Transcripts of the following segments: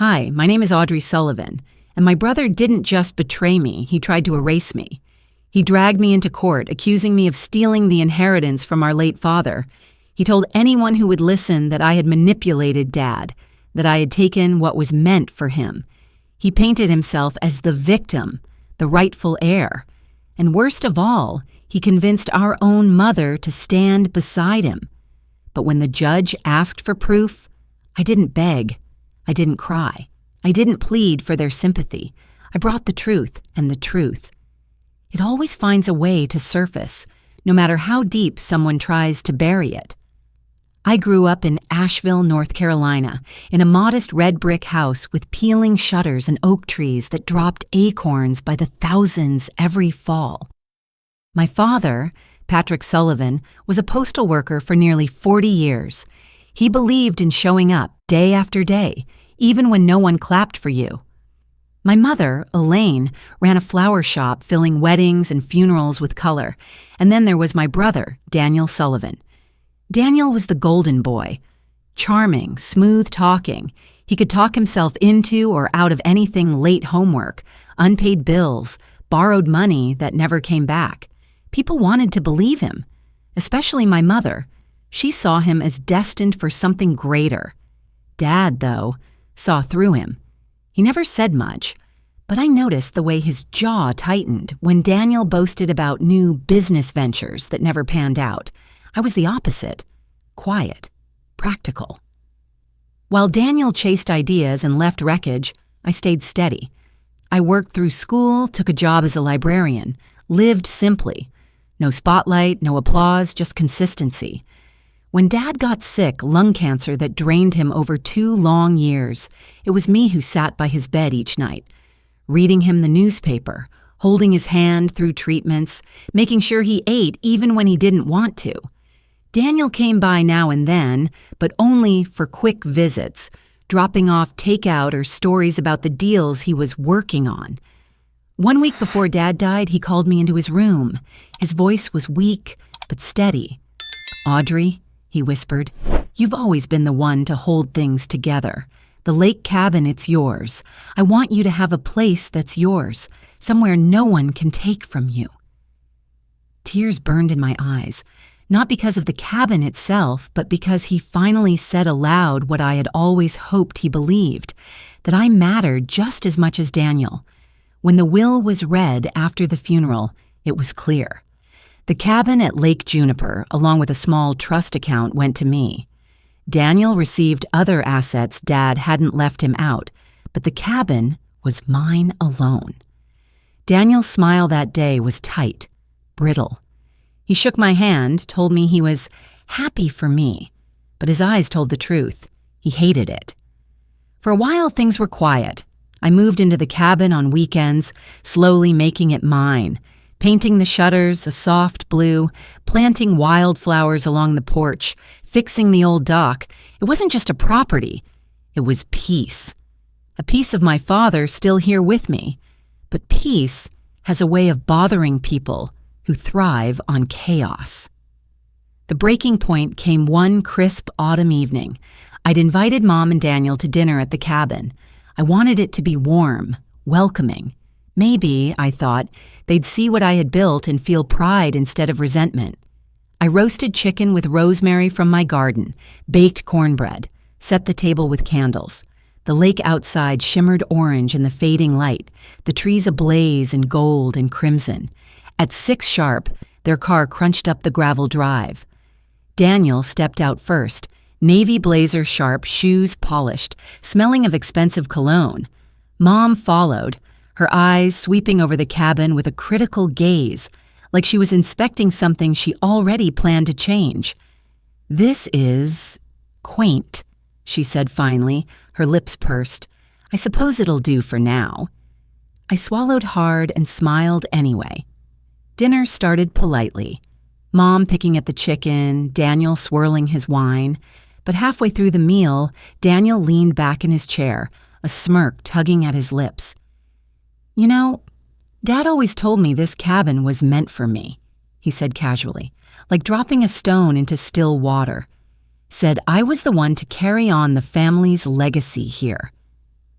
Hi, my name is Audrey Sullivan, and my brother didn't just betray me, he tried to erase me. He dragged me into court, accusing me of stealing the inheritance from our late father. He told anyone who would listen that I had manipulated Dad, that I had taken what was meant for him. He painted himself as the victim, the rightful heir. And worst of all, he convinced our own mother to stand beside him. But when the judge asked for proof, I didn't beg. I didn't cry. I didn't plead for their sympathy. I brought the truth and the truth. It always finds a way to surface, no matter how deep someone tries to bury it. I grew up in Asheville, North Carolina, in a modest red brick house with peeling shutters and oak trees that dropped acorns by the thousands every fall. My father, Patrick Sullivan, was a postal worker for nearly 40 years. He believed in showing up day after day, even when no one clapped for you. My mother, Elaine, ran a flower shop filling weddings and funerals with color, and then there was my brother, Daniel Sullivan. Daniel was the golden boy. Charming, smooth-talking. He could talk himself into or out of anything: late homework, unpaid bills, borrowed money that never came back. People wanted to believe him, especially my mother. She saw him as destined for something greater. Dad, though, saw through him. He never said much, but I noticed the way his jaw tightened when Daniel boasted about new business ventures that never panned out. I was the opposite: quiet, practical. While Daniel chased ideas and left wreckage, I stayed steady. I worked through school, took a job as a librarian, lived simply. No spotlight, no applause, just consistency. When Dad got sick, lung cancer that drained him over 2 long years, it was me who sat by his bed each night, reading him the newspaper, holding his hand through treatments, making sure he ate even when he didn't want to. Daniel came by now and then, but only for quick visits, dropping off takeout or stories about the deals he was working on. 1 week before Dad died, he called me into his room. His voice was weak, but steady. "Audrey," he whispered, "you've always been the one to hold things together. The lake cabin, it's yours. I want you to have a place that's yours, somewhere no one can take from you." Tears burned in my eyes, not because of the cabin itself, but because he finally said aloud what I had always hoped he believed, that I mattered just as much as Daniel. When the will was read after the funeral, it was clear. The cabin at Lake Juniper, along with a small trust account, went to me. Daniel received other assets Dad hadn't left him out, but the cabin was mine alone. Daniel's smile that day was tight, brittle. He shook my hand, told me he was happy for me, but his eyes told the truth. He hated it. For a while, things were quiet. I moved into the cabin on weekends, slowly making it mine, painting the shutters a soft blue, planting wildflowers along the porch, fixing the old dock. It wasn't just a property, it was peace. A piece of my father still here with me, but peace has a way of bothering people who thrive on chaos. The breaking point came one crisp autumn evening. I'd invited Mom and Daniel to dinner at the cabin. I wanted it to be warm, welcoming. Maybe, I thought, they'd see what I had built and feel pride instead of resentment. I roasted chicken with rosemary from my garden, baked cornbread, set the table with candles. The lake outside shimmered orange in the fading light, the trees ablaze in gold and crimson. At 6 sharp, their car crunched up the gravel drive. Daniel stepped out first, navy blazer sharp, shoes polished, smelling of expensive cologne. Mom followed, her eyes sweeping over the cabin with a critical gaze, like she was inspecting something she already planned to change. "This is quaint," she said finally, her lips pursed. "I suppose it'll do for now." I swallowed hard and smiled anyway. Dinner started politely. Mom picking at the chicken, Daniel swirling his wine. But halfway through the meal, Daniel leaned back in his chair, a smirk tugging at his lips. "You know, Dad always told me this cabin was meant for me," he said casually, like dropping a stone into still water. Said I was the one to carry on the family's legacy here.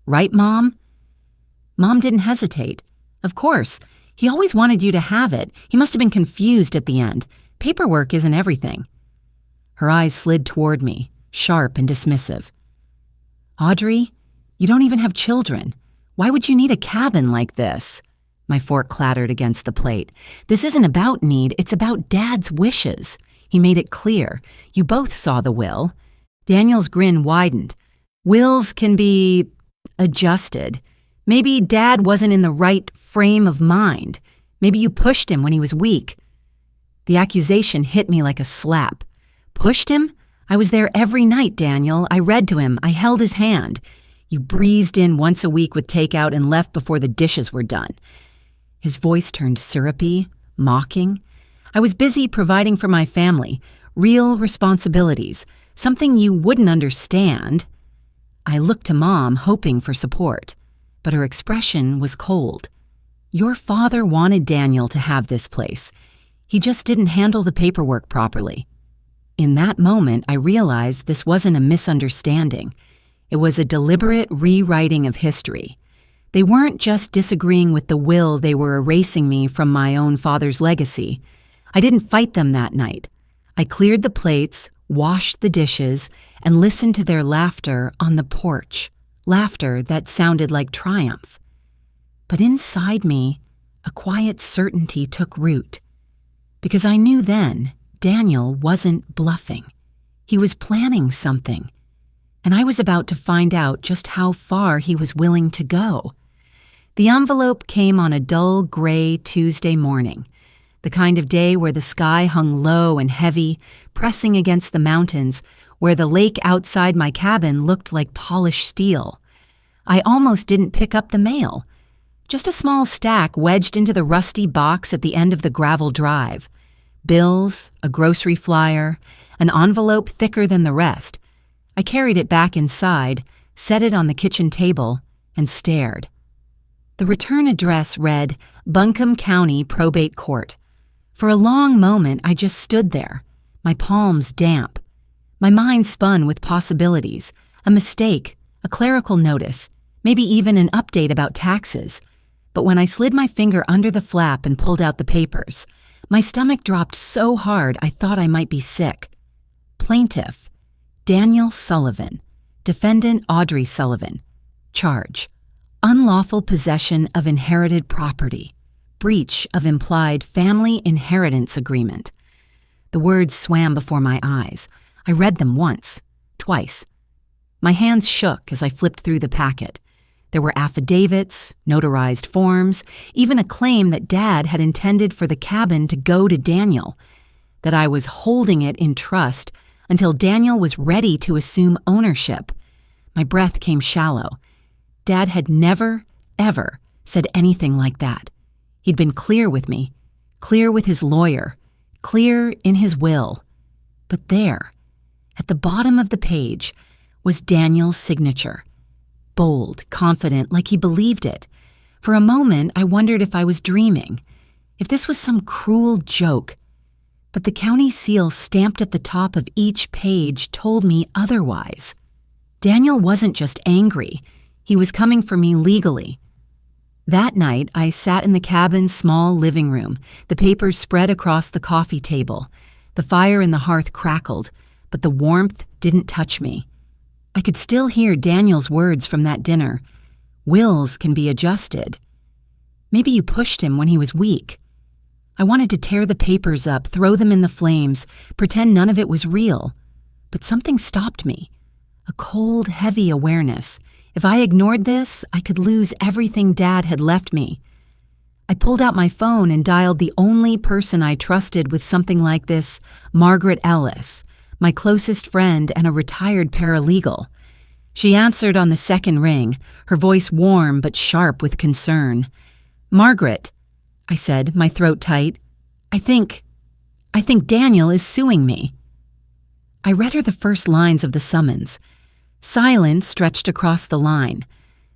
Right, Mom?" Mom didn't hesitate. "Of course. He always wanted you to have it. He must have been confused at the end. Paperwork isn't everything." Her eyes slid toward me, sharp and dismissive. "Audrey, you don't even have children. Why would you need a cabin like this?" My fork clattered against the plate. "This isn't about need, it's about Dad's wishes." He made it clear. "You both saw the will." Daniel's grin widened. "Wills can be adjusted. Maybe Dad wasn't in the right frame of mind. Maybe you pushed him when he was weak." The accusation hit me like a slap. "Pushed him? I was there every night, Daniel. I read to him. I held his hand. You breezed in once a week with takeout and left before the dishes were done." His voice turned syrupy, mocking. "I was busy providing for my family, real responsibilities, something you wouldn't understand." I looked to Mom, hoping for support, but her expression was cold. "Your father wanted Daniel to have this place. He just didn't handle the paperwork properly." In that moment, I realized this wasn't a misunderstanding. It was a deliberate rewriting of history. They weren't just disagreeing with the will, they were erasing me from my own father's legacy. I didn't fight them that night. I cleared the plates, washed the dishes, and listened to their laughter on the porch, laughter that sounded like triumph. But inside me, a quiet certainty took root. Because I knew then, Daniel wasn't bluffing. He was planning something. And I was about to find out just how far he was willing to go. The envelope came on a dull gray Tuesday morning, the kind of day where the sky hung low and heavy, pressing against the mountains, where the lake outside my cabin looked like polished steel. I almost didn't pick up the mail. Just a small stack wedged into the rusty box at the end of the gravel drive. Bills, a grocery flyer, an envelope thicker than the rest. I carried it back inside, set it on the kitchen table, and stared. The return address read, Buncombe County Probate Court. For a long moment, I just stood there, my palms damp. My mind spun with possibilities, a mistake, a clerical notice, maybe even an update about taxes. But when I slid my finger under the flap and pulled out the papers, my stomach dropped so hard I thought I might be sick. Plaintiff, Daniel Sullivan. Defendant, Audrey Sullivan. Charge, unlawful possession of inherited property. Breach of implied family inheritance agreement. The words swam before my eyes. I read them once, twice. My hands shook as I flipped through the packet. There were affidavits, notarized forms, even a claim that Dad had intended for the cabin to go to Daniel, that I was holding it in trust until Daniel was ready to assume ownership. My breath came shallow. Dad had never, ever said anything like that. He'd been clear with me, clear with his lawyer, clear in his will. But there, at the bottom of the page, was Daniel's signature. Bold, confident, like he believed it. For a moment, I wondered if I was dreaming, if this was some cruel joke. But the county seal stamped at the top of each page told me otherwise. Daniel wasn't just angry. He was coming for me legally. That night, I sat in the cabin's small living room, the papers spread across the coffee table. The fire in the hearth crackled, but the warmth didn't touch me. I could still hear Daniel's words from that dinner. Wills can be adjusted. Maybe you pushed him when he was weak. I wanted to tear the papers up, throw them in the flames, pretend none of it was real. But something stopped me. A cold, heavy awareness. If I ignored this, I could lose everything Dad had left me. I pulled out my phone and dialed the only person I trusted with something like this, Margaret Ellis, my closest friend and a retired paralegal. She answered on the second ring, her voice warm but sharp with concern. "Margaret," I said, my throat tight, I think Daniel is suing me." I read her the first lines of the summons. Silence stretched across the line.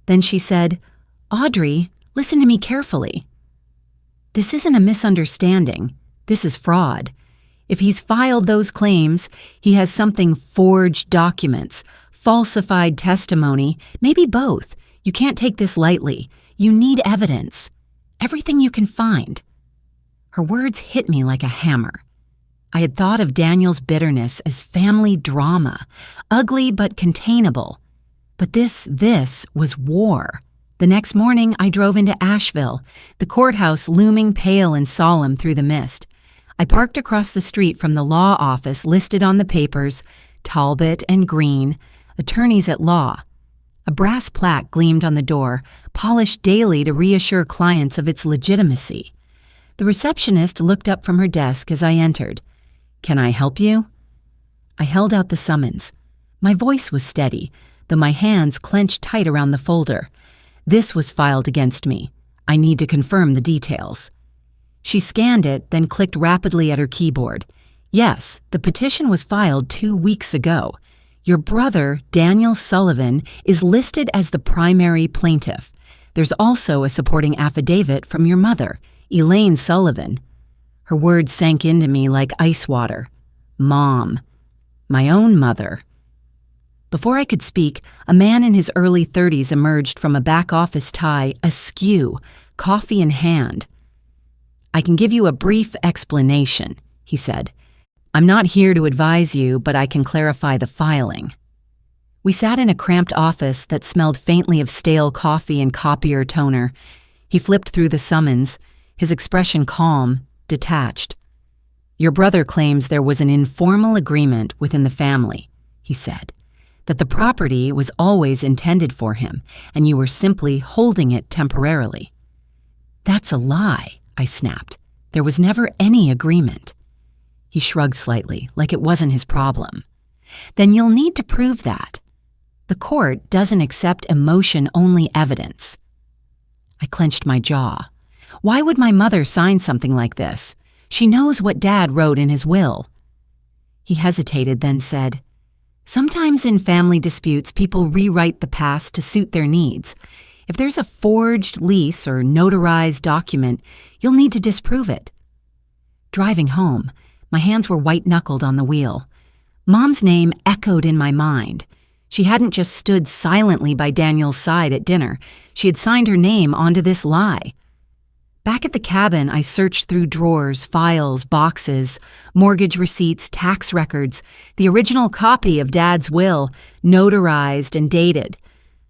Then she said, "Audrey, listen to me carefully. This isn't a misunderstanding. This is fraud. If he's filed those claims, he has something forged documents, falsified testimony, maybe both. You can't take this lightly. You need evidence. Everything you can find." Her words hit me like a hammer. I had thought of Daniel's bitterness as family drama, ugly but containable. But this was war. The next morning, I drove into Asheville, the courthouse looming pale and solemn through the mist. I parked across the street from the law office listed on the papers, Talbot and Green, attorneys at law. A brass plaque gleamed on the door, polished daily to reassure clients of its legitimacy. The receptionist looked up from her desk as I entered. "Can I help you?" I held out the summons. My voice was steady, though my hands clenched tight around the folder. "This was filed against me. I need to confirm the details." She scanned it, then clicked rapidly at her keyboard. "Yes, the petition was filed 2 weeks ago. Your brother, Daniel Sullivan, is listed as the primary plaintiff. There's also a supporting affidavit from your mother, Elaine Sullivan." Her words sank into me like ice water. Mom. My own mother. Before I could speak, a man in his early 30s emerged from a back office tie, askew, coffee in hand. "I can give you a brief explanation," he said. "I'm not here to advise you, but I can clarify the filing." We sat in a cramped office that smelled faintly of stale coffee and copier toner. He flipped through the summons, his expression calm, detached. "Your brother claims there was an informal agreement within the family," he said, "that the property was always intended for him, and you were simply holding it temporarily." "That's a lie," I snapped. "There was never any agreement." He shrugged slightly, like it wasn't his problem. "Then you'll need to prove that. The court doesn't accept emotion-only evidence." I clenched my jaw. Why would my mother sign something like this? She knows what Dad wrote in his will. He hesitated, then said, "Sometimes in family disputes, people rewrite the past to suit their needs. If there's a forged lease or notarized document, you'll need to disprove it." Driving home, my hands were white-knuckled on the wheel. Mom's name echoed in my mind. She hadn't just stood silently by Daniel's side at dinner. She had signed her name onto this lie. Back at the cabin, I searched through drawers, files, boxes, mortgage receipts, tax records, the original copy of Dad's will, notarized and dated.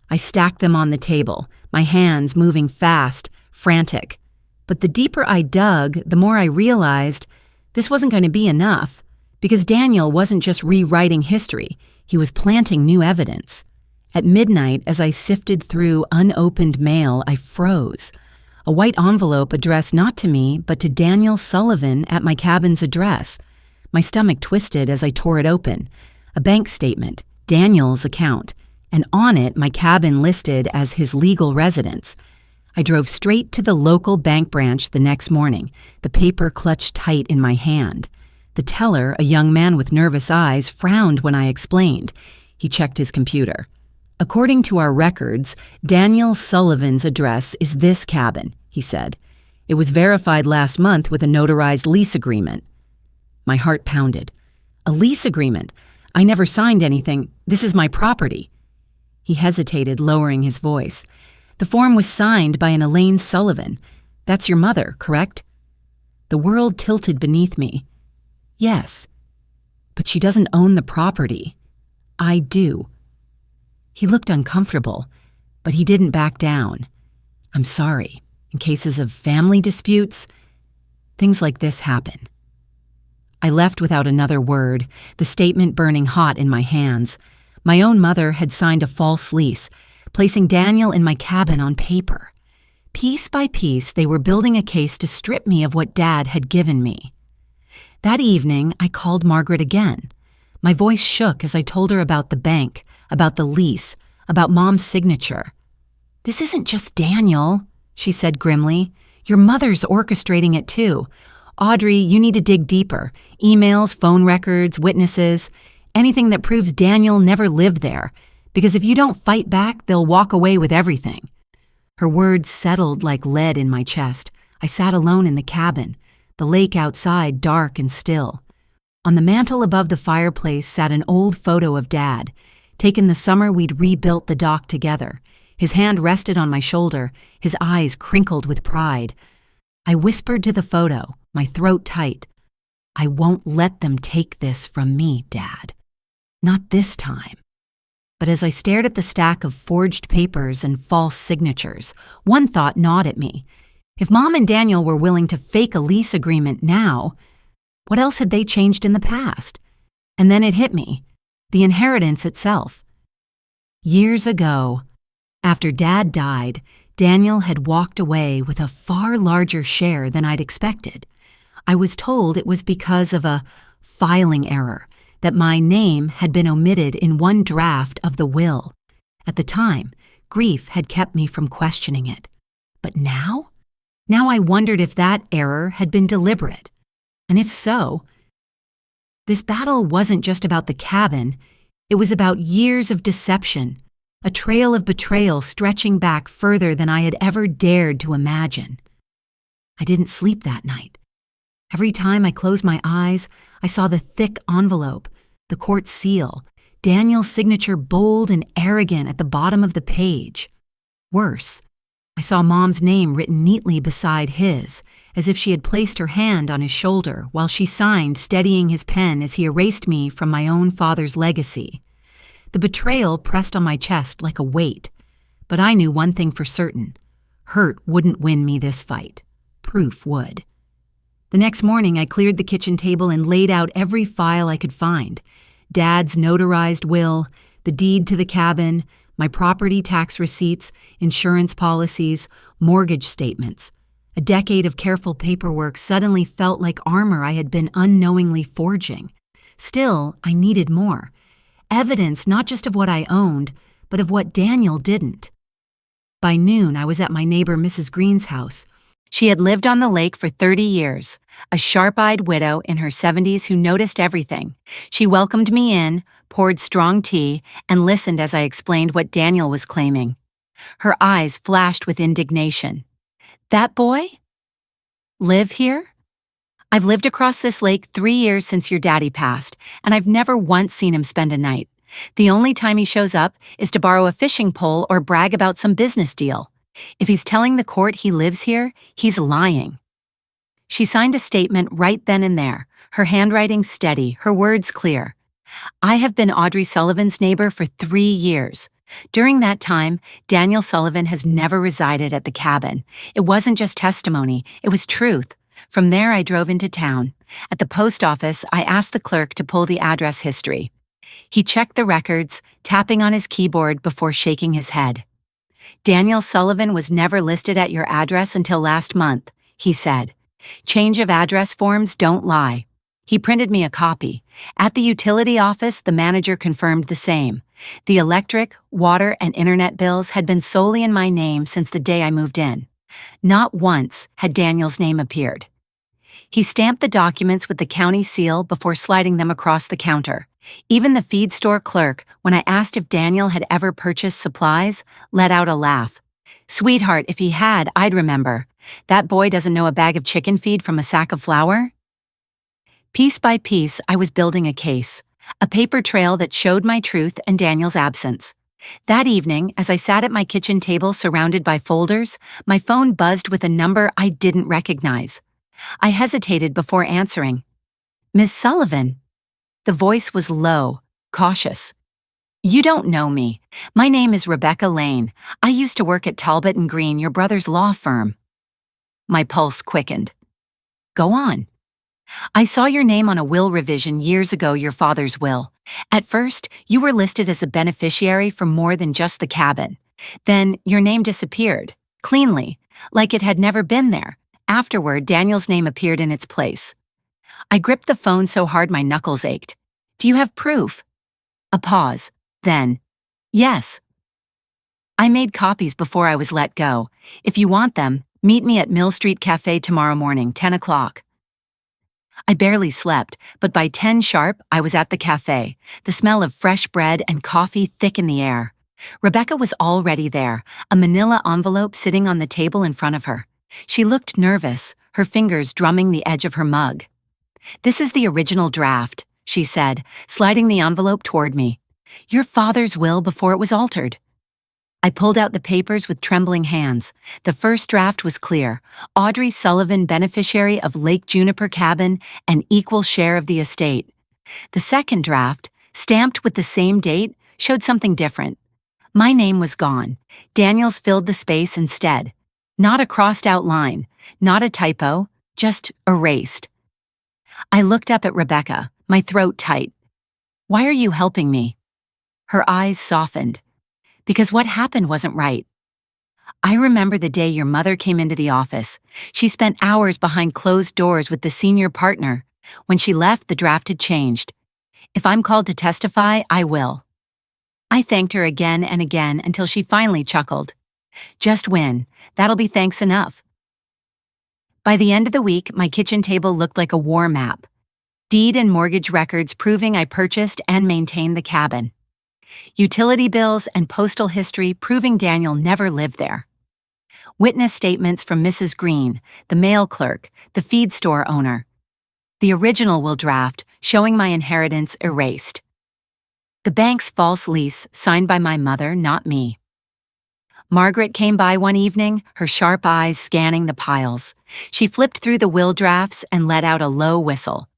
I stacked them on the table, my hands moving fast, frantic. But the deeper I dug, the more I realized this wasn't going to be enough, because Daniel wasn't just rewriting history, he was planting new evidence. At midnight, as I sifted through unopened mail, I froze. A white envelope addressed not to me, but to Daniel Sullivan at my cabin's address. My stomach twisted as I tore it open. A bank statement, Daniel's account, and on it my cabin listed as his legal residence. I drove straight to the local bank branch the next morning, the paper clutched tight in my hand. The teller, a young man with nervous eyes, frowned when I explained. He checked his computer. "According to our records, Daniel Sullivan's address is this cabin," he said. "It was verified last month with a notarized lease agreement." My heart pounded. "A lease agreement? I never signed anything. This is my property." He hesitated, lowering his voice. "The form was signed by an Elaine Sullivan. That's your mother, correct?" The world tilted beneath me. "Yes, but she doesn't own the property. I do." He looked uncomfortable, but he didn't back down. "I'm sorry. In cases of family disputes, things like this happen." I left without another word, the statement burning hot in my hands. My own mother had signed a false lease, placing Daniel in my cabin on paper. Piece by piece, they were building a case to strip me of what Dad had given me. That evening, I called Margaret again. My voice shook as I told her about the bank, about the lease, about Mom's signature. "This isn't just Daniel," she said grimly. "Your mother's orchestrating it too. Audrey, you need to dig deeper. Emails, phone records, witnesses, anything that proves Daniel never lived there. Because if you don't fight back, they'll walk away with everything." Her words settled like lead in my chest. I sat alone in the cabin, the lake outside dark and still. On the mantel above the fireplace sat an old photo of Dad, taken the summer we'd rebuilt the dock together, His hand rested on my shoulder, his eyes crinkled with pride. I whispered to the photo, my throat tight. "I won't let them take this from me, Dad. Not this time." But as I stared at the stack of forged papers and false signatures, one thought gnawed at me. If Mom and Daniel were willing to fake a lease agreement now, what else had they changed in the past? And then it hit me, the inheritance itself. Years ago, after Dad died, Daniel had walked away with a far larger share than I'd expected. I was told it was because of a filing error, that my name had been omitted in one draft of the will. At the time, grief had kept me from questioning it. But now? Now I wondered if that error had been deliberate. And if so, this battle wasn't just about the cabin, it was about years of deception, a trail of betrayal stretching back further than I had ever dared to imagine. I didn't sleep that night. Every time I closed my eyes, I saw the thick envelope, the court seal, Daniel's signature bold and arrogant at the bottom of the page. Worse, I saw Mom's name written neatly beside his, as if she had placed her hand on his shoulder while she signed, steadying his pen as he erased me from my own father's legacy. The betrayal pressed on my chest like a weight, but I knew one thing for certain. Hurt wouldn't win me this fight. Proof would. The next morning, I cleared the kitchen table and laid out every file I could find. Dad's notarized will, the deed to the cabin, my property tax receipts, insurance policies, mortgage statements. A decade of careful paperwork suddenly felt like armor I had been unknowingly forging. Still, I needed more. Evidence not just of what I owned, but of what Daniel didn't. By noon, I was at my neighbor Mrs. Green's house. She had lived on the lake for 30 years, a sharp-eyed widow in her 70s who noticed everything. She welcomed me in, poured strong tea, and listened as I explained what Daniel was claiming. Her eyes flashed with indignation. "That boy? Live here? I've lived across this lake 3 years since your daddy passed, and I've never once seen him spend a night. The only time he shows up is to borrow a fishing pole or brag about some business deal. If he's telling the court he lives here, he's lying." She signed a statement right then and there, her handwriting steady, her words clear. "I have been Audrey Sullivan's neighbor for 3 years. During that time, Daniel Sullivan has never resided at the cabin. It wasn't just testimony, it was truth. From there, I drove into town. At the post office, I asked the clerk to pull the address history. He checked the records, tapping on his keyboard before shaking his head. "Daniel Sullivan was never listed at your address until last month," he said. "Change of address forms don't lie." He printed me a copy. At the utility office, the manager confirmed the same. The electric, water, and internet bills had been solely in my name since the day I moved in. Not once had Daniel's name appeared. He stamped the documents with the county seal before sliding them across the counter. Even the feed store clerk, when I asked if Daniel had ever purchased supplies, let out a laugh. "Sweetheart, if he had, I'd remember. That boy doesn't know a bag of chicken feed from a sack of flour?" Piece by piece, I was building a case, a paper trail that showed my truth and Daniel's absence. That evening, as I sat at my kitchen table surrounded by folders, my phone buzzed with a number I didn't recognize. I hesitated before answering. "Miss Sullivan." The voice was low, cautious. "You don't know me. My name is Rebecca Lane. I used to work at Talbot and Green, your brother's law firm." My pulse quickened. "Go on." "I saw your name on a will revision years ago, your father's will. At first, you were listed as a beneficiary for more than just the cabin. Then your name disappeared, cleanly, like it had never been there. Afterward, Daniel's name appeared in its place." I gripped the phone so hard my knuckles ached. "Do you have proof?" A pause. Then, "Yes." "I made copies before I was let go. If you want them, meet me at Mill Street Cafe tomorrow morning, 10 o'clock. I barely slept, but by 10 sharp, I was at the cafe, the smell of fresh bread and coffee thick in the air. Rebecca was already there, a manila envelope sitting on the table in front of her. She looked nervous, her fingers drumming the edge of her mug. "This is the original draft," she said, sliding the envelope toward me. "Your father's will before it was altered." I pulled out the papers with trembling hands. The first draft was clear. Audrey Sullivan, beneficiary of Lake Juniper Cabin, an equal share of the estate. The second draft, stamped with the same date, showed something different. My name was gone. Daniel's filled the space instead. Not a crossed-out line, not a typo, just erased. I looked up at Rebecca, my throat tight. "Why are you helping me?" Her eyes softened. "Because what happened wasn't right. I remember the day your mother came into the office. She spent hours behind closed doors with the senior partner. When she left, the draft had changed. If I'm called to testify, I will." I thanked her again and again until she finally chuckled. "Just win. That'll be thanks enough." By the end of the week, my kitchen table looked like a war map. Deed and mortgage records proving I purchased and maintained the cabin. Utility bills and postal history proving Daniel never lived there. Witness statements from Mrs. Green, the mail clerk, the feed store owner. The original will draft showing my inheritance erased. The bank's false lease signed by my mother, not me. Margaret came by one evening, her sharp eyes scanning the piles. She flipped through the will drafts and let out a low whistle.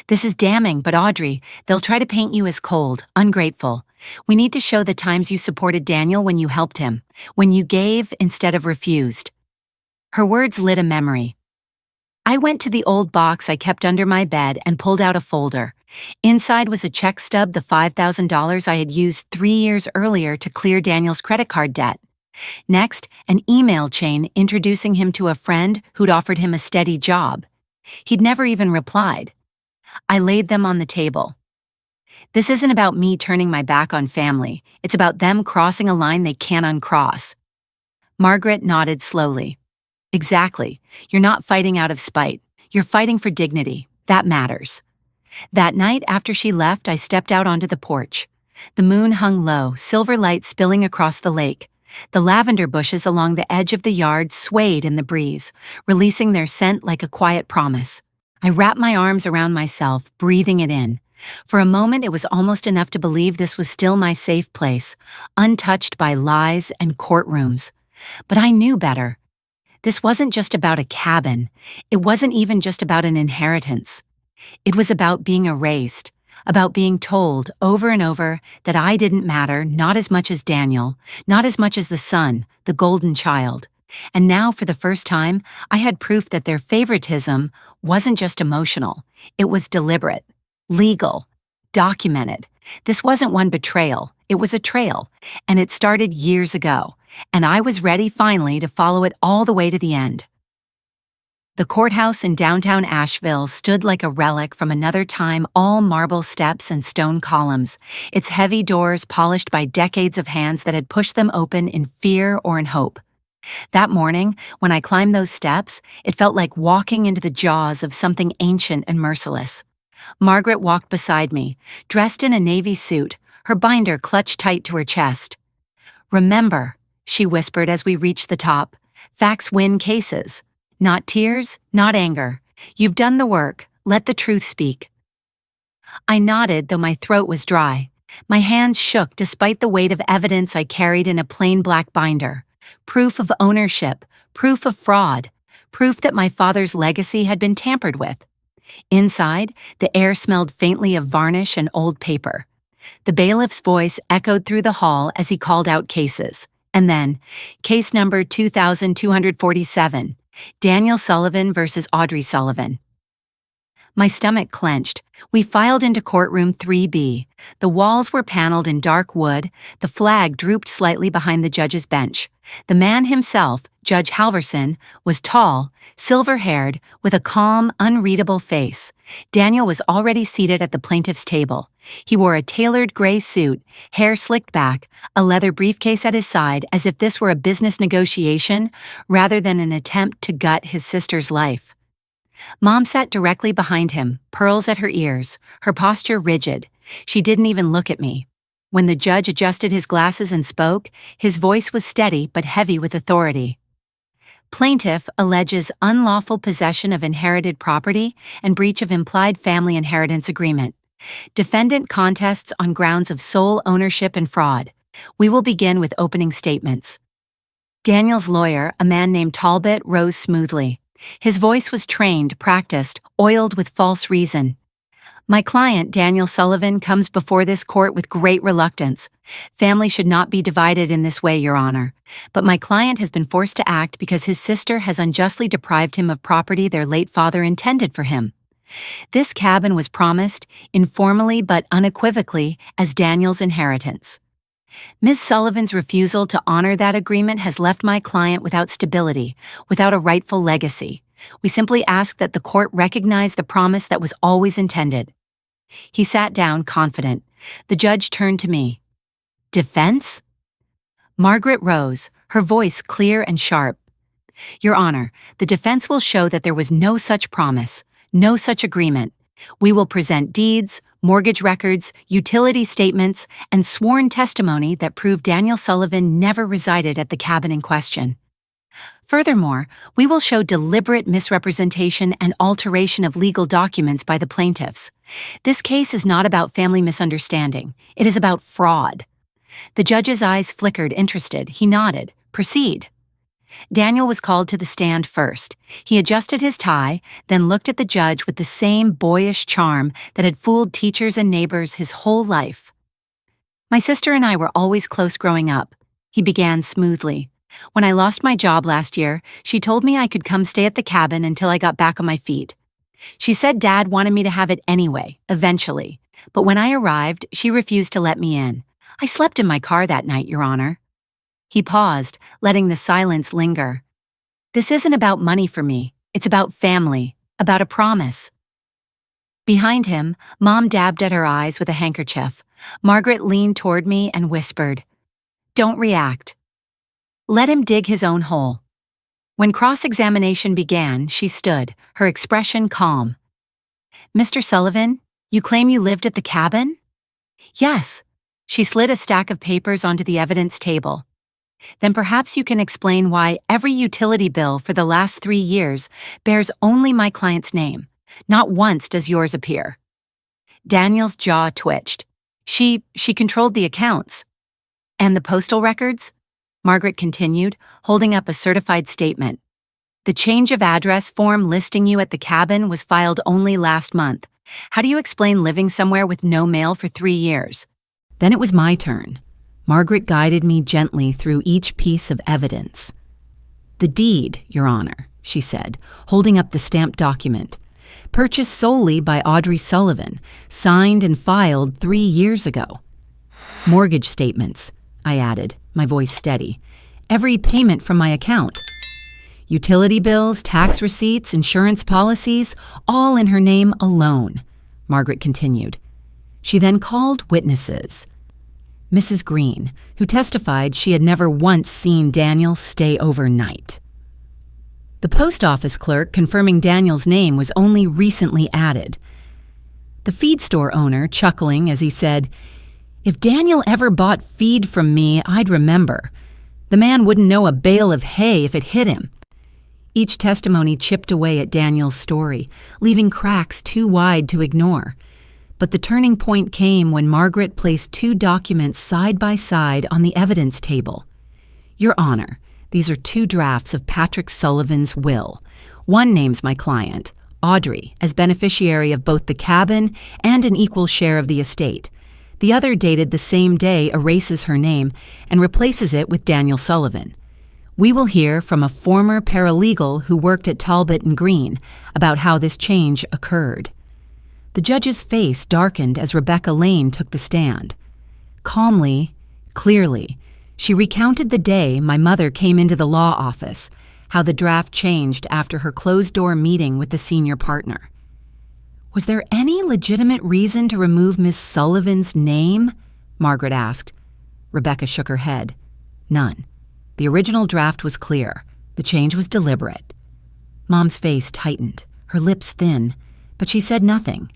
"This is damning, but Audrey, they'll try to paint you as cold, ungrateful. We need to show the times you supported Daniel when you helped him, when you gave instead of refused." Her words lit a memory. I went to the old box I kept under my bed and pulled out a folder. Inside was a check stub, the $5,000 I had used 3 years earlier to clear Daniel's credit card debt. Next, an email chain introducing him to a friend who'd offered him a steady job. He'd never even replied. I laid them on the table. This isn't about me turning my back on family. It's about them crossing a line they can't uncross. Margaret nodded slowly. "Exactly. You're not fighting out of spite. You're fighting for dignity. That matters." That night after she left, I stepped out onto the porch. The moon hung low, silver light spilling across the lake. The lavender bushes along the edge of the yard swayed in the breeze, releasing their scent like a quiet promise. I wrapped my arms around myself, breathing it in. For a moment, it was almost enough to believe this was still my safe place, untouched by lies and courtrooms. But I knew better. This wasn't just about a cabin. It wasn't even just about an inheritance. It was about being erased, about being told over and over that I didn't matter, not as much as Daniel, not as much as the son, the golden child. And now, for the first time, I had proof that their favoritism wasn't just emotional. It was deliberate, legal, documented. This wasn't one betrayal. It was a trail, and it started years ago, and I was ready finally to follow it all the way to the end. The courthouse in downtown Asheville stood like a relic from another time, all marble steps and stone columns, its heavy doors polished by decades of hands that had pushed them open in fear or in hope. That morning, when I climbed those steps, it felt like walking into the jaws of something ancient and merciless. Margaret walked beside me, dressed in a navy suit, her binder clutched tight to her chest. "Remember," she whispered as we reached the top, "facts win cases. Not tears, not anger. You've done the work. Let the truth speak." I nodded, though my throat was dry. My hands shook despite the weight of evidence I carried in a plain black binder. Proof of ownership, proof of fraud, proof that my father's legacy had been tampered with. Inside, the air smelled faintly of varnish and old paper. The bailiff's voice echoed through the hall as he called out cases. And then, case number 2247. Daniel Sullivan versus Audrey Sullivan. My stomach clenched. We filed into courtroom 3B. The walls were paneled in dark wood. The flag drooped slightly behind the judge's bench. The man himself, Judge Halverson, was tall, silver-haired, with a calm, unreadable face. Daniel was already seated at the plaintiff's table. He wore a tailored gray suit, hair slicked back, a leather briefcase at his side as if this were a business negotiation rather than an attempt to gut his sister's life. Mom sat directly behind him, pearls at her ears, her posture rigid. She didn't even look at me. When the judge adjusted his glasses and spoke, his voice was steady but heavy with authority. Plaintiff alleges unlawful possession of inherited property and breach of implied family inheritance agreement. Defendant contests on grounds of sole ownership and fraud. We will begin with opening statements. Daniel's lawyer, a man named Talbot, rose smoothly. His voice was trained, practiced, oiled with false reason. My client, Daniel Sullivan, comes before this court with great reluctance. Family should not be divided in this way, Your Honor. But my client has been forced to act because his sister has unjustly deprived him of property their late father intended for him. This cabin was promised, informally but unequivocally, as Daniel's inheritance. Ms. Sullivan's refusal to honor that agreement has left my client without stability, without a rightful legacy. We simply ask that the court recognize the promise that was always intended. He sat down, confident. The judge turned to me. Defense? Margaret rose, her voice clear and sharp. Your Honor, the defense will show that there was no such promise, no such agreement. We will present deeds, mortgage records, utility statements, and sworn testimony that prove Daniel Sullivan never resided at the cabin in question. Furthermore, we will show deliberate misrepresentation and alteration of legal documents by the plaintiffs. This case is not about family misunderstanding. It is about fraud. The judge's eyes flickered, interested. He nodded. Proceed. Daniel was called to the stand first. He adjusted his tie, then looked at the judge with the same boyish charm that had fooled teachers and neighbors his whole life. My sister and I were always close growing up. He began smoothly. When I lost my job last year, she told me I could come stay at the cabin until I got back on my feet. She said Dad wanted me to have it anyway, eventually. But when I arrived, she refused to let me in. I slept in my car that night, Your Honor. He paused, letting the silence linger. This isn't about money for me. It's about family, about a promise. Behind him, Mom dabbed at her eyes with a handkerchief. Margaret leaned toward me and whispered, Don't react. Let him dig his own hole. When cross-examination began, she stood, her expression calm. Mr. Sullivan, you claim you lived at the cabin? Yes. She slid a stack of papers onto the evidence table. Then perhaps you can explain why every utility bill for the last 3 years bears only my client's name. Not once does yours appear. Daniel's jaw twitched. She controlled the accounts. And the postal records? Margaret continued, holding up a certified statement. The change of address form listing you at the cabin was filed only last month. How do you explain living somewhere with no mail for 3 years? Then it was my turn. Margaret guided me gently through each piece of evidence. The deed, Your Honor, she said, holding up the stamped document. Purchased solely by Audrey Sullivan, signed and filed 3 years ago. Mortgage statements, I added, my voice steady. Every payment from my account. Utility bills, tax receipts, insurance policies, all in her name alone, Margaret continued. She then called witnesses. Mrs. Green, who testified she had never once seen Daniel stay overnight. The post office clerk confirming Daniel's name was only recently added. The feed store owner chuckling as he said, If Daniel ever bought feed from me, I'd remember. The man wouldn't know a bale of hay if it hit him. Each testimony chipped away at Daniel's story, leaving cracks too wide to ignore. But the turning point came when Margaret placed 2 documents side by side on the evidence table. Your Honor, these are 2 drafts of Patrick Sullivan's will. One names my client, Audrey, as beneficiary of both the cabin and an equal share of the estate. The other, dated the same day, erases her name and replaces it with Daniel Sullivan. We will hear from a former paralegal who worked at Talbot and Green about how this change occurred. The judge's face darkened as Rebecca Lane took the stand. Calmly, clearly, she recounted the day my mother came into the law office, how the draft changed after her closed-door meeting with the senior partner. Was there any legitimate reason to remove Miss Sullivan's name? Margaret asked. Rebecca shook her head. None. The original draft was clear. The change was deliberate. Mom's face tightened, her lips thin, but she said nothing.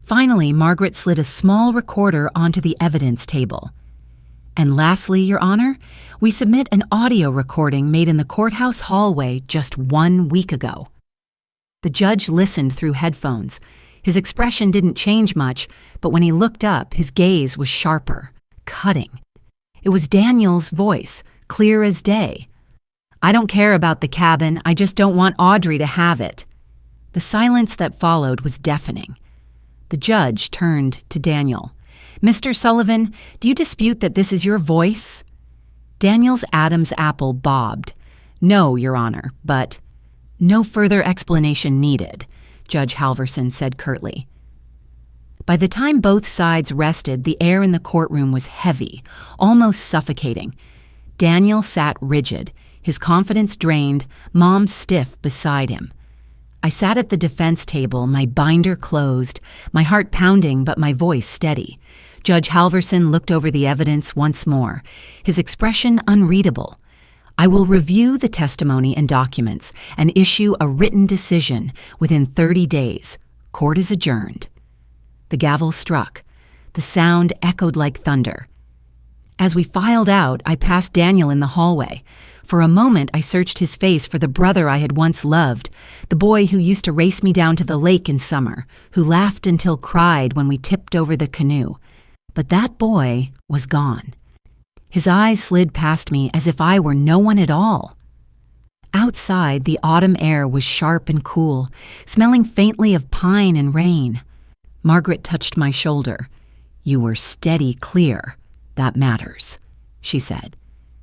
Finally, Margaret slid a small recorder onto the evidence table. And lastly, Your Honor, we submit an audio recording made in the courthouse hallway just 1 week ago. The judge listened through headphones. His expression didn't change much, but when he looked up, his gaze was sharper, cutting. It was Daniel's voice, clear as day. "I don't care about the cabin, I just don't want Audrey to have it." The silence that followed was deafening. The judge turned to Daniel. "Mr. Sullivan, do you dispute that this is your voice?" Daniel's Adam's apple bobbed. "No, Your Honor, but—" "No further explanation needed," Judge Halverson said curtly. By the time both sides rested, the air in the courtroom was heavy, almost suffocating. Daniel sat rigid, his confidence drained, Mom stiff beside him. I sat at the defense table, my binder closed, my heart pounding but my voice steady. Judge Halverson looked over the evidence once more, his expression unreadable. "I will review the testimony and documents and issue a written decision within 30 days. Court is adjourned." The gavel struck. The sound echoed like thunder. As we filed out, I passed Daniel in the hallway. For a moment, I searched his face for the brother I had once loved, the boy who used to race me down to the lake in summer, who laughed until cried when we tipped over the canoe. But that boy was gone. His eyes slid past me as if I were no one at all. Outside, the autumn air was sharp and cool, smelling faintly of pine and rain. Margaret touched my shoulder. "You were steady clear. That matters," she said.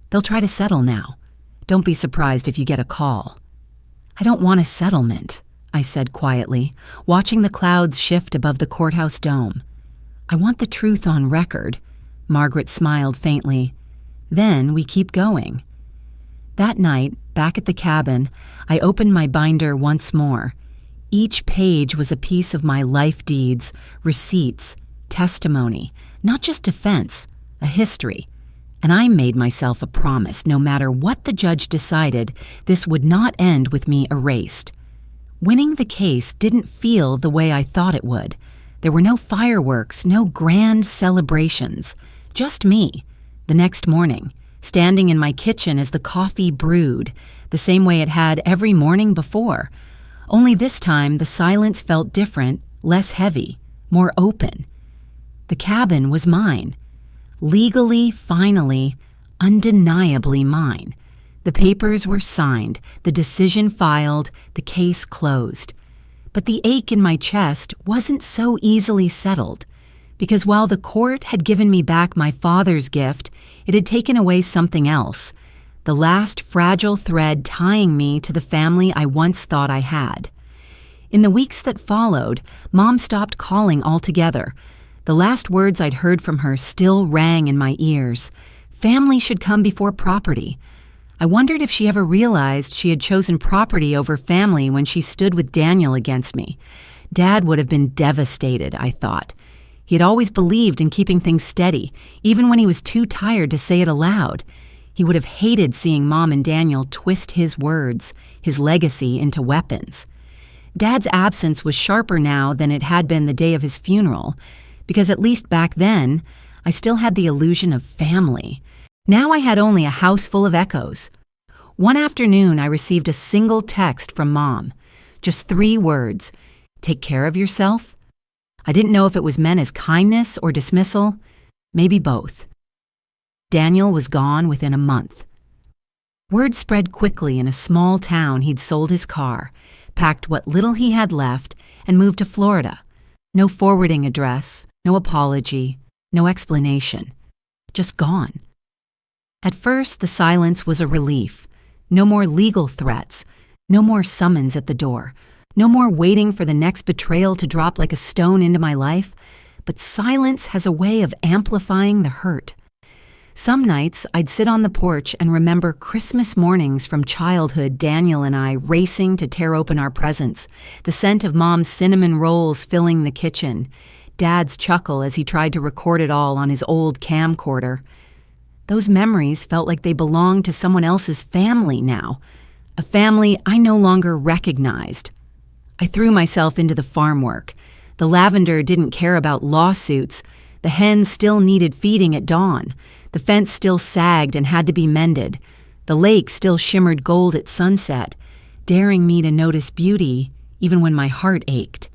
"They'll try to settle now. Don't be surprised if you get a call." "I don't want a settlement," I said quietly, watching the clouds shift above the courthouse dome. "I want the truth on record." Margaret smiled faintly. "Then we keep going." That night, back at the cabin, I opened my binder once more. Each page was a piece of my life deeds, receipts, testimony, not just defense, a history. And I made myself a promise, no matter what the judge decided, this would not end with me erased. Winning the case didn't feel the way I thought it would. There were no fireworks, no grand celebrations, just me. The next morning, standing in my kitchen as the coffee brewed, the same way it had every morning before. Only this time the silence felt different, less heavy, more open. The cabin was mine. Legally, finally, undeniably mine. The papers were signed, the decision filed, the case closed. But the ache in my chest wasn't so easily settled, because while the court had given me back my father's gift, it had taken away something else, the last fragile thread tying me to the family I once thought I had. In the weeks that followed, Mom stopped calling altogether. The last words I'd heard from her still rang in my ears. Family should come before property. I wondered if she ever realized she had chosen property over family when she stood with Daniel against me. Dad would have been devastated, I thought. He had always believed in keeping things steady, even when he was too tired to say it aloud. He would have hated seeing Mom and Daniel twist his words, his legacy, into weapons. Dad's absence was sharper now than it had been the day of his funeral, because at least back then, I still had the illusion of family. Now I had only a house full of echoes. One afternoon, I received a single text from Mom. Just 3 words. "Take care of yourself." I didn't know if it was meant as kindness or dismissal. Maybe both. Daniel was gone within a month. Word spread quickly in a small town he'd sold his car, packed what little he had left, and moved to Florida. No forwarding address, no apology, no explanation. Just gone. At first, the silence was a relief. No more legal threats. No more summons at the door. No more waiting for the next betrayal to drop like a stone into my life. But silence has a way of amplifying the hurt. Some nights, I'd sit on the porch and remember Christmas mornings from childhood, Daniel and I racing to tear open our presents, the scent of Mom's cinnamon rolls filling the kitchen, Dad's chuckle as he tried to record it all on his old camcorder. Those memories felt like they belonged to someone else's family now, a family I no longer recognized. I threw myself into the farm work. The lavender didn't care about lawsuits. The hens still needed feeding at dawn. The fence still sagged and had to be mended. The lake still shimmered gold at sunset, daring me to notice beauty even when my heart ached.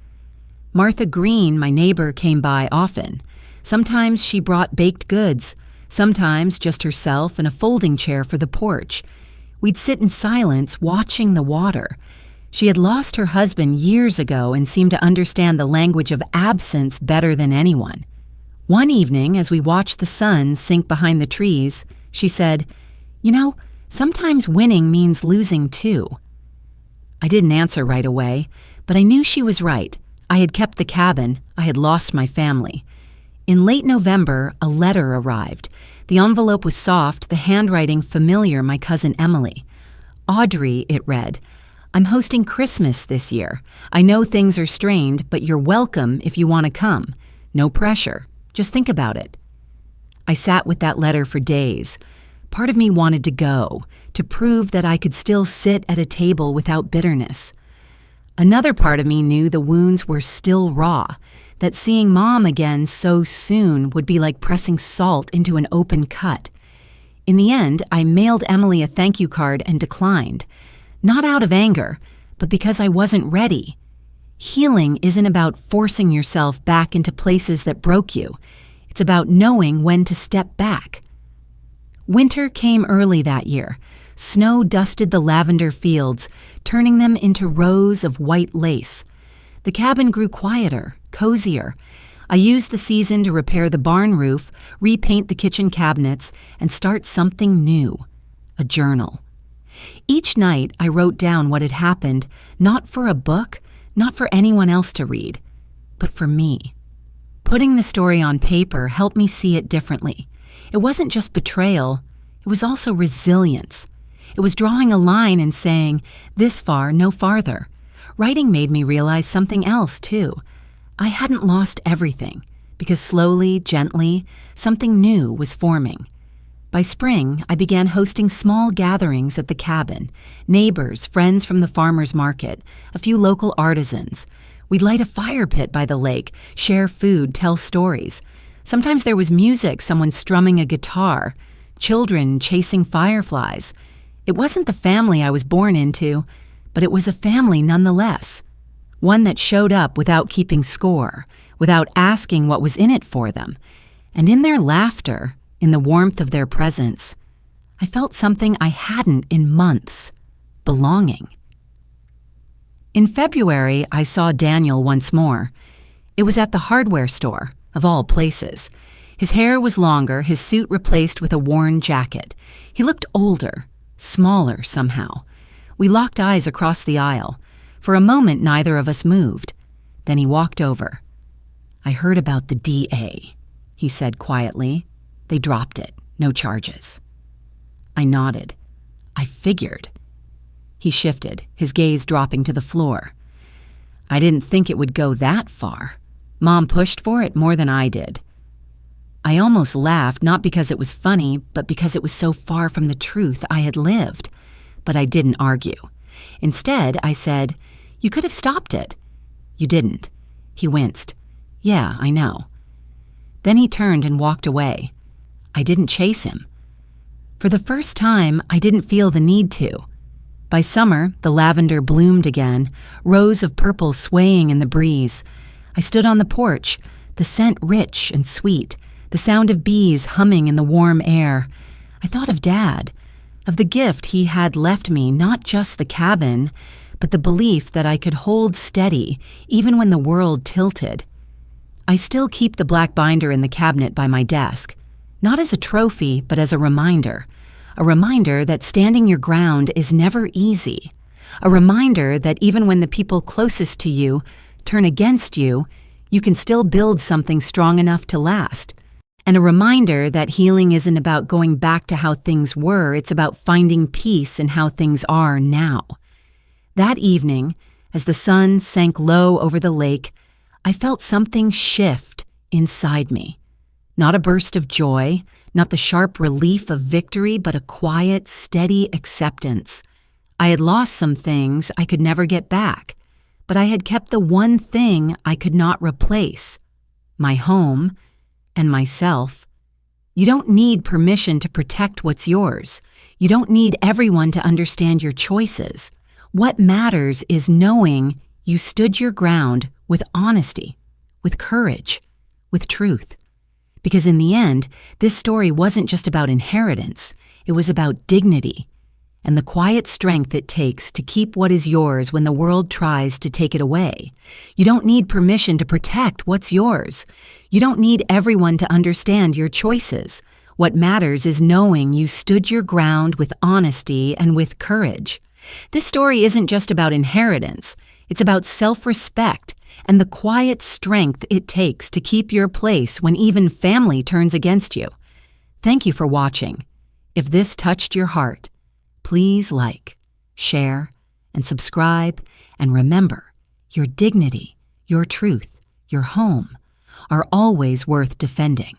Martha Green, my neighbor, came by often. Sometimes she brought baked goods. sometimes just herself and a folding chair for the porch. We'd sit in silence watching the water. She had lost her husband years ago and seemed to understand the language of absence better than anyone. One evening, as we watched the sun sink behind the trees, she said, "You know, sometimes winning means losing too." I didn't answer right away, but I knew she was right. I had kept the cabin. I had lost my family. In late November, a letter arrived. The envelope was soft, the handwriting familiar, my cousin Emily. "Audrey," it read, "I'm hosting Christmas this year. I know things are strained, but you're welcome if you want to come. No pressure. Just think about it." I sat with that letter for days. Part of me wanted to go, to prove that I could still sit at a table without bitterness. Another part of me knew the wounds were still raw, that seeing Mom again so soon would be like pressing salt into an open cut. In the end, I mailed Emily a thank you card and declined. Not out of anger, but because I wasn't ready. Healing isn't about forcing yourself back into places that broke you. It's about knowing when to step back. Winter came early that year. Snow dusted the lavender fields, turning them into rows of white lace. The cabin grew quieter, cozier. I used the season to repair the barn roof, repaint the kitchen cabinets, and start something new, a journal. Each night, I wrote down what had happened, not for a book, not for anyone else to read, but for me. Putting the story on paper helped me see it differently. It wasn't just betrayal, it was also resilience. It was drawing a line and saying, this far, no farther. Writing made me realize something else, too. I hadn't lost everything, because slowly, gently, something new was forming. By spring, I began hosting small gatherings at the cabin, neighbors, friends from the farmer's market, a few local artisans. We'd light a fire pit by the lake, share food, tell stories. Sometimes there was music, someone strumming a guitar, children chasing fireflies. It wasn't the family I was born into, but it was a family nonetheless. One that showed up without keeping score, without asking what was in it for them. And in their laughter, in the warmth of their presence, I felt something I hadn't in months: belonging. In February, I saw Daniel once more. It was at the hardware store, of all places. His hair was longer, his suit replaced with a worn jacket. He looked older, smaller somehow. We locked eyes across the aisle. For a moment, neither of us moved. Then he walked over. "I heard about the DA," he said quietly. "They dropped it. No charges." I nodded. I figured. He shifted, his gaze dropping to the floor. "I didn't think it would go that far. Mom pushed for it more than I did." I almost laughed, not because it was funny, but because it was so far from the truth I had lived. But I didn't argue. Instead, I said, "You could have stopped it." "You didn't." He winced. "Yeah, I know." Then he turned and walked away. I didn't chase him. For the first time, I didn't feel the need to. By summer, the lavender bloomed again, rows of purple swaying in the breeze. I stood on the porch, the scent rich and sweet, the sound of bees humming in the warm air. I thought of Dad, of the gift he had left me, not just the cabin, but the belief that I could hold steady even when the world tilted. I still keep the black binder in the cabinet by my desk, not as a trophy, but as a reminder that standing your ground is never easy, a reminder that even when the people closest to you turn against you, you can still build something strong enough to last. And a reminder that healing isn't about going back to how things were, it's about finding peace in how things are now. That evening, as the sun sank low over the lake, I felt something shift inside me. Not a burst of joy, not the sharp relief of victory, but a quiet, steady acceptance. I had lost some things I could never get back, but I had kept the one thing I could not replace: my home and myself. You don't need permission to protect what's yours. You don't need everyone to understand your choices. What matters is knowing you stood your ground with honesty, with courage, with truth. Because in the end, this story wasn't just about inheritance, it was about dignity and the quiet strength it takes to keep what is yours when the world tries to take it away. You don't need permission to protect what's yours. You don't need everyone to understand your choices. What matters is knowing you stood your ground with honesty and with courage. This story isn't just about inheritance. It's about self-respect and the quiet strength it takes to keep your place when even family turns against you. Thank you for watching. If this touched your heart, please like, share, and subscribe, and remember, your dignity, your truth, your home are always worth defending.